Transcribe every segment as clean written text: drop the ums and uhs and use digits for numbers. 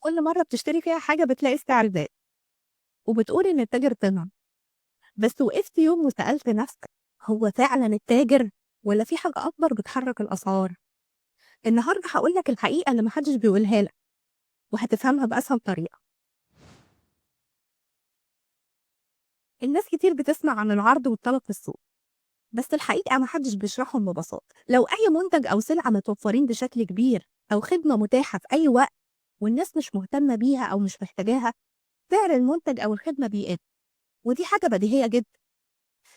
كل مرة بتشتري فيها حاجة بتلاقي السعر زاد، وبتقول إن التاجر طمع، بس وقفت يوم وسألت نفسك هو فعلا التاجر ولا في حاجة أكبر بتحرك الأسعار؟ النهاردة هقول لك الحقيقة اللي محدش بيقولها لك، وهتفهمها بأسهل طريقة. الناس كتير بتسمع عن العرض والطلب في السوق، بس الحقيقة محدش بيشرحهم ببساطة. لو أي منتج أو سلعة متوفرين بشكل كبير أو خدمة متاحة في أي وقت والناس مش مهتمة بيها أو مش محتاجاها، سعر المنتج أو الخدمة بيقل، ودي حاجة بديهية جدا.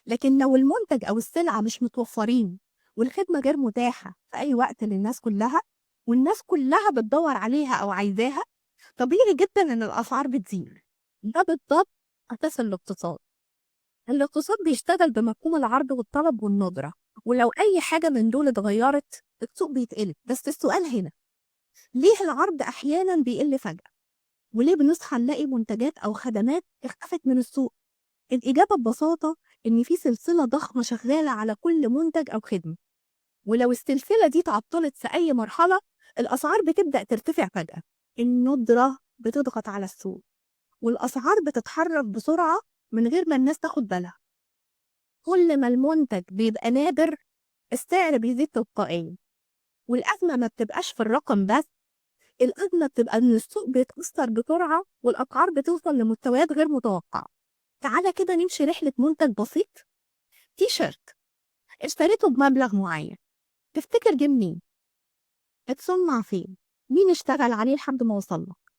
لكن لو المنتج أو السلعة مش متوفرين والخدمة غير متاحة في أي وقت للناس كلها، والناس كلها بتدور عليها أو عايزاها، طبيعي جدا إن الأسعار بتزيد. ده بالضبط أساس الاقتصاد. الاقتصاد بيشتغل بمفهوم العرض والطلب والندرة، ولو أي حاجة من دول اتغيرت السوق بيتقلب. بس السؤال هنا، ليه العرض أحيانا بيقل فجأة؟ وليه بنصحى نلاقي منتجات أو خدمات اختفت من السوق؟ الإجابة ببساطة إن في سلسلة ضخمة شغالة على كل منتج أو خدمة، ولو السلسلة دي اتعطلت في أي مرحلة الأسعار بتبدأ ترتفع فجأة. الندرة بتضغط على السوق والأسعار بتتحرك بسرعة من غير ما الناس تاخد بالها. كل ما المنتج بيبقى نادر السعر بيزيد تلقائيا، والأزمة ما بتبقاش في الرقم بس، الأزمة بتبقى إن السوق بيتأثر بسرعة والأسعار بتوصل لمستويات غير متوقعة. تعالى كده نمشي رحلة منتج بسيط. تي شيرت اشتريته بمبلغ معين، تفتكر جه منين؟ اتصنع فين؟ مين اشتغل عليه لحد ما وصل لك؟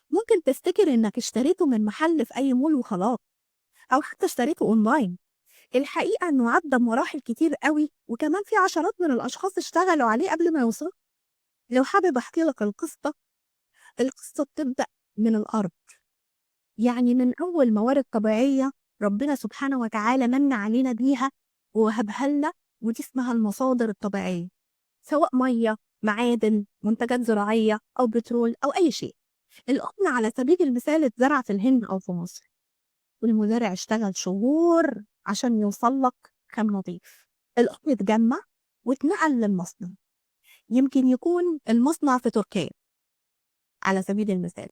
ممكن تفتكر انك اشتريته من محل في اي مول وخلاص، او حتى اشتريته اونلاين. الحقيقة انه عدى مراحل كتير قوي، وكمان في عشرات من الاشخاص اشتغلوا عليه قبل ما يوصل. لو حابب احكي لك القصة بتبدأ من الارض، يعني من اول موارد طبيعية ربنا سبحانه وتعالى من علينا بيها ووهبها لنا، ودي اسمها المصادر الطبيعية، سواء مية، معادن، منتجات زراعية أو بترول أو أي شيء. القطن على سبيل المثال اتزرع في الهند أو في مصر، والمزارع اشتغل شهور عشان يوصل لك خام نظيف. القطن اتجمع واتنقل للمصنع، يمكن يكون المصنع في تركيا على سبيل المثال،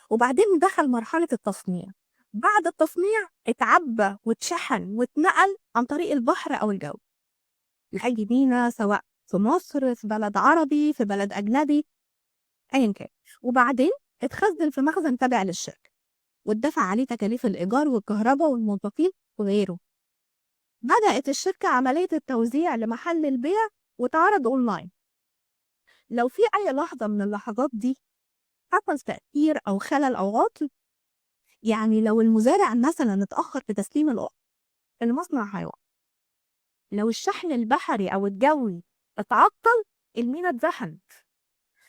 وبعدين دخل مرحلة التصنيع. بعد التصنيع اتعبى واتشحن واتنقل عن طريق البحر أو الجو لأي ميناء، سواء في مصر، في بلد عربي، في بلد أجنبي، أيا كان. وبعدين اتخزن في مخزن تابع للشركة واتدفع عليه تكاليف الإيجار والكهرباء والموظفين وغيره. بدأت الشركة عملية التوزيع لمحل البيع واتعرض أونلاين. لو في أي لحظة من اللحظات دي حصل تأثير أو خلل أو عطل، يعني لو المزارع مثلا اتأخر في تسليم القطن المصنع هيقع. لو الشحن البحري أو الجوي اتعطل المينا اتزحمت.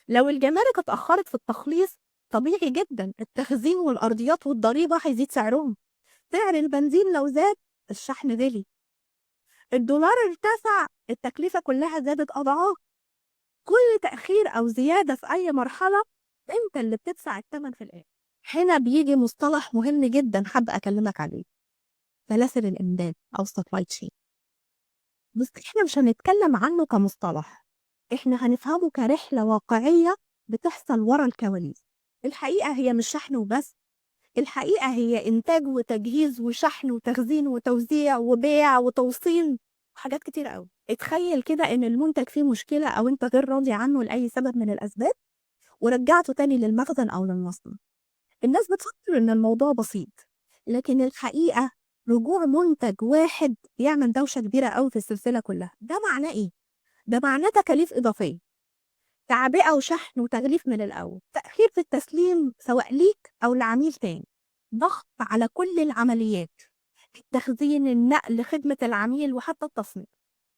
لو الجمارك اتأخرت في التخليص طبيعي جدا التخزين والأرضيات والضريبة هيزيد سعرهم. سعر البنزين لو زاد الشحن غلي، الدولار ارتفع التكلفة كلها زادت أضعاف. كل تأخير أو زيادة في أي مرحلة أنت اللي بتدفع الثمن في الآخر. هنا بيجي مصطلح مهم جدا حابة أكلمك عليه، سلاسل الإمداد أو supply chain. بس إحنا مش هنتكلم عنه كمصطلح، إحنا هنفهمه كرحلة واقعية بتحصل ورا الكواليس. الحقيقة هي مش شحن وبس، الحقيقة هي إنتاج وتجهيز وشحن وتخزين وتوزيع وبيع وتوصيل وحاجات كتير قوي. اتخيل كده إن المنتج فيه مشكلة أو أنت غير راضي عنه لأي سبب من الأسباب ورجعته تاني للمخزن أو للمصنع. الناس بتفكر إن الموضوع بسيط، لكن الحقيقة رجوع منتج واحد يعمل دوشة كبيرة قوي في السلسلة كلها. ده معناه إيه؟ ده معناه تكاليف إضافية، تعبئة وشحن وتغليف من الأول، تأخير في التسليم سواء ليك أو لعميل تاني، ضغط على كل العمليات، التخزين، النقل، خدمة العميل، وحتى التصنيع.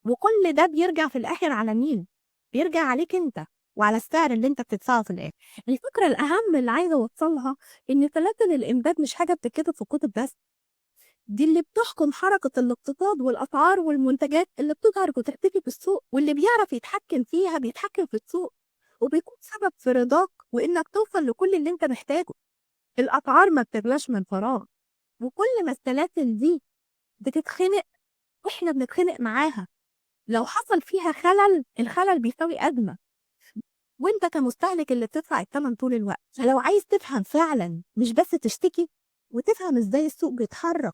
وكل ده بيرجع في الآخر على مين؟ بيرجع عليك أنت وعلى السعر اللي أنت بتدفعه في الآخر. الفكرة الأهم اللي عايزة أوصلها إن سلاسل الإمداد مش حاجة بتتكتب في كتب بس، دي اللي بتحكم حركة الاقتصاد والأسعار والمنتجات اللي بتظهر وتختفي في السوق، واللي بيعرف يتحكم فيها بيتحكم في السوق وبيكون سبب في رضاك وإنك توصل لكل اللي أنت محتاجه. الأسعار ما بتغلاش من فراغ، وكل ما السلاسل دي بتتخنق وإحنا بنتخنق معاها. لو حصل فيها خلل الخلل بيساوي أزمة، وانت كمستهلك اللي بتدفع الثمن طول الوقت. فلو عايز تفهم فعلا مش بس تشتكي، وتفهم ازاي السوق بيتحرك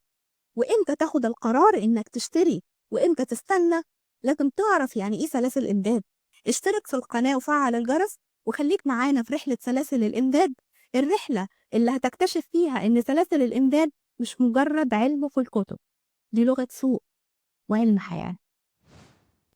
وامتى تاخد القرار انك تشتري وامتى تستنى، لازم تعرف يعني ايه سلاسل امداد. اشترك في القناة وفعل الجرس، وخليك معانا في رحلة سلاسل الامداد، الرحلة اللي هتكتشف فيها ان سلاسل الامداد مش مجرد علم في الكتب، دي لغة سوق وعلم حياة.